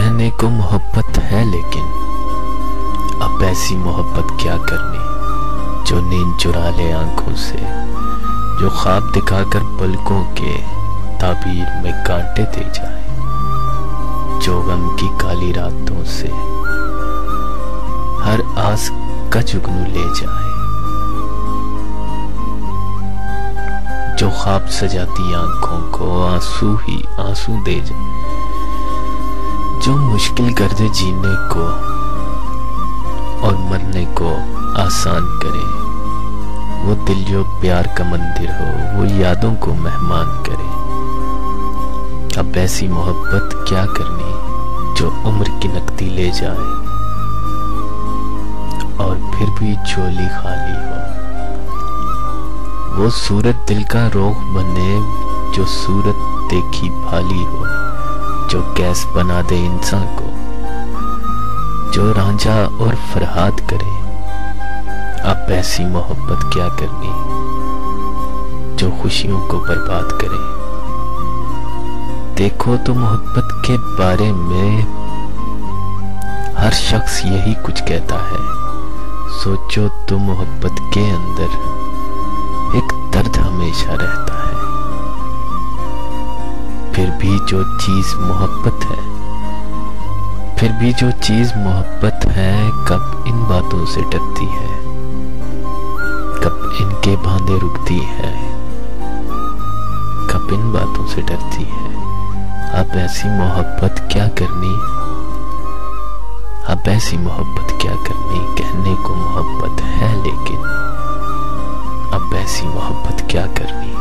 कहने को मोहब्बत है, लेकिन अब ऐसी मोहब्बत क्या करनी जो नींद चुरा ले आंखों से, जो ख्वाब दिखाकर पलकों के ताबीर में कांटे दे जाए, जो गम की काली रातों से हर आस का जुगनू ले जाए, जो ख्वाब सजाती आंखों को आंसू ही आंसू दे जाए, जो मुश्किल कर दे जीने को और मरने को आसान करे, वो दिल जो प्यार का मंदिर हो, वो यादों को मेहमान करे। अब ऐसी मोहब्बत क्या करनी जो उम्र की नकदी ले जाए और फिर भी झोली खाली हो, वो सूरत दिल का रोग बने जो सूरत देखी भाली हो, जो गैस बना दे इंसान को, जो रांझा और फरहाद करे। अब ऐसी मोहब्बत क्या करनी जो खुशियों को बर्बाद करे। देखो तो मोहब्बत के बारे में हर शख्स यही कुछ कहता है। सोचो तो मोहब्बत के अंदर एक दर्द हमेशा रहता है। फिर भी जो चीज मोहब्बत है, फिर भी जो चीज मोहब्बत है, कब इन बातों से डरती है, कब इनके बांधे रुकती है, कब इन बातों से डरती है। अब ऐसी मोहब्बत क्या करनी, अब ऐसी मोहब्बत क्या करनी। कहने को मोहब्बत है, लेकिन अब ऐसी मोहब्बत क्या करनी।